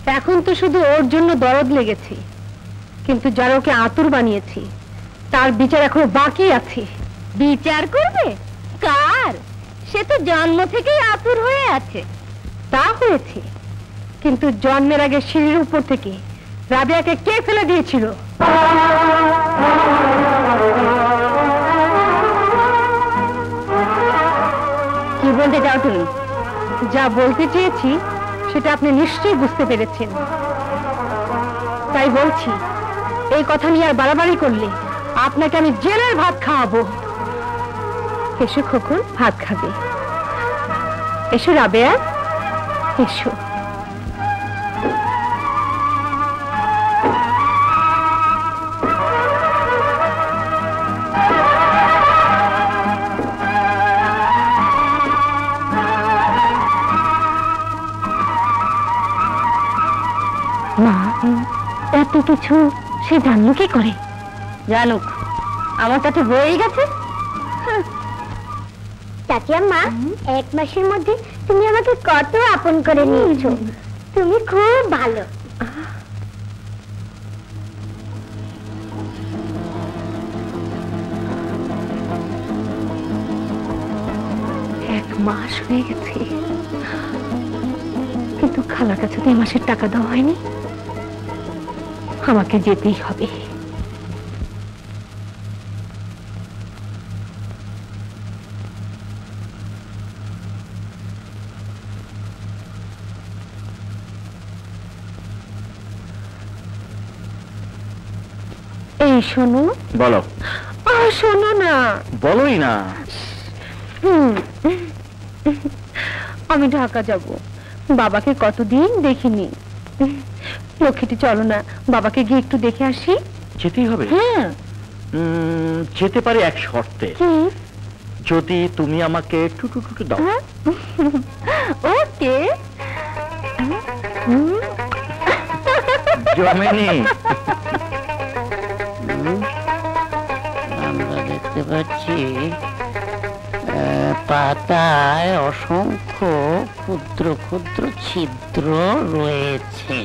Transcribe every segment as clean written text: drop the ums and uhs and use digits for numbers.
এখন তো শুধু ওর জন্য দরদ লেগেছে, কিন্তু যারা ওকে আতুর বানিয়েছি তার বিচার এখনো বাকি আছে। বিচার করবে? কার? সে তো জন্ম থেকেই আতুর হয়ে আছে। তা হয়েছে, কিন্তু জন্মের আগে সিঁড়ির উপর থেকে রাবেয়াকে কে ফেলে দিয়েছিল? কি বলতে চাও তুমি? যা বলতে চেয়েছি সেটা আপনি নিশ্চয়ই বুঝতে পেরেছেন। তাই বলছি, এই কথা নিয়ে আর বাড়াবাড়ি করলে আপনাকে আমি জেলের ভাত খাওয়াবো। এসো খোকন, ভাত খাবে। এসো রাবেয়া, এসো। মা, এত কিছু সে জানলো কি করে? জানুক, আমার কাছে বয়েই গেছে। চাচি আম্মা, 1 মাসের মধ্যে তুমি আমাকে কত আপন করে নিয়েছো। তুমি খুব ভালো। 1 মাস হয়ে গেছে, কিন্তু খালার কাছে তো এই মাসের টাকা দেওয়া হয়নি। আমাকে যেতেই হবে। এই শোনো। বলো। শোনো না। বলোই না। আমি ঢাকা যাব, বাবাকে কতদিন দেখিনি। লক্ষ্মীটি চলো না, বাবাকে গিয়ে একটু দেখে আসি। যেতেই হবে? হ্যাঁ। যেতে পারি এক শর্তে, যদি তুমি আমাকে টুটু দাও। ওকে। জমেনি। আমরা দেখতে পাচ্ছি পাতায় অসংখ্য ক্ষুদ্র ক্ষুদ্র ছিদ্র রয়েছে।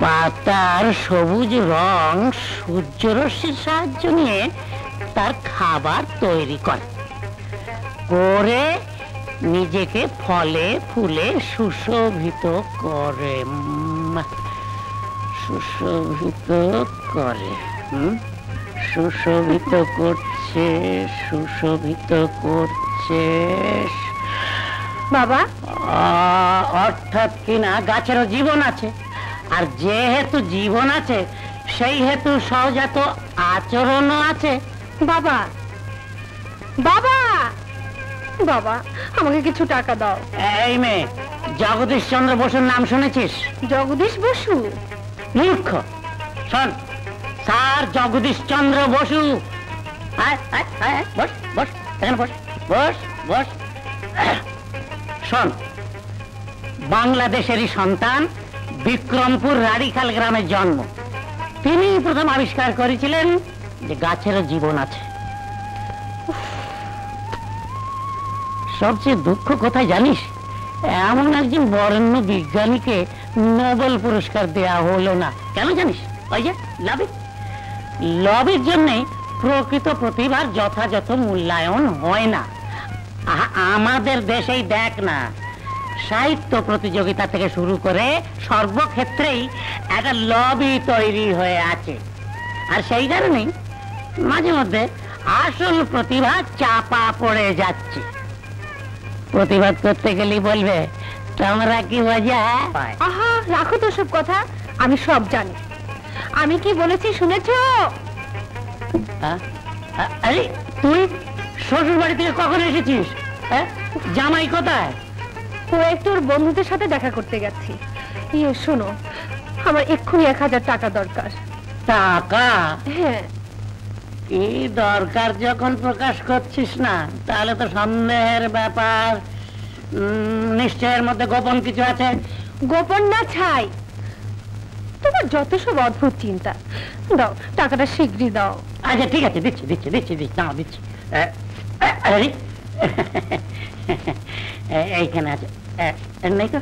পাতার সবুজ রং সূর্যরশ্মির সাহায্য নিয়ে তার খাবার তৈরি করে নিজেকে ফলে ফুলে সুশোভিত করে। সুশোভিত করে, সুশোভিত করছে, সুশোভিত করছে। বাবা, অর্থাৎ কিনা গাছেরও জীবন আছে, আর যেহেতু জীবন আছে সেই হেতু সহজাত আচরণও আছে। বাবা, বাবা, বাবা, আমাকে কিছু টাকা দাও। এই মেয়ে, জগদীশ চন্দ্র বসুর নাম শুনেছিস? জগদীশ বসু? মূর্খ, শোন, স্যার জগদীশ চন্দ্র বসু। বস বস, এখানে বস, বস বস। শোন, বাংলাদেশেরই সন্তান, বিক্রমপুর রাড়িখাল গ্রামে জন্ম। তিনি প্রথম আবিষ্কার করেছিলেন যে গাছেরও জীবন আছে। সবচেয়ে দুঃখ কোথায় জানিস? এমন একজন বরেণ্য বিজ্ঞানীকে নোবেল পুরস্কার দেয়া হলো না। কেন জানিস? ওই যে লবির জন্যে প্রকৃত প্রতিভার যথাযথ মূল্যায়ন হয় না। আমাদের দেশেই দেখ না, সাহিত্য প্রতিযোগিতা থেকে শুরু করে সর্বক্ষেত্রেই একটা লবি তৈরি হয়ে আছে। আর সেই কারণেই মাঝে মধ্যে আসল প্রতিভা চাপা পড়ে যাচ্ছে। প্রতিবাদ করতে গেলে বলবে তোমরা কি মজা। আহা, রাখো তো সব কথা, আমি সব জানি। আমি কি বলেছি শুনেছো? আরে তুই শ্বশুর বাড়ি থেকে কখন এসেছিস? জামাই কোথায়? ও একটু ওর বন্ধুদের সাথে দেখা করতে গেছি। ইয়ে শোনো, আমার এক্ষুনি 1000 টাকা দরকার। টাকা? হ্যাঁ। এই দরকার যখন প্রকাশ করছিস না, তাহলে তো সন্দেহের ব্যাপার। নিশ্চয়ের মধ্যে গোপন কিছু আছে। গোপন না ছাই, তোমার যত সব অদ্ভুত চিন্তা। দাও টাকাটা, শীঘ্রই দাও। আচ্ছা ঠিক আছে, দিচ্ছি দিচ্ছি দিচ্ছি দিচ্ছি, না দিচ্ছি। এইখানে আছে। नहीं तो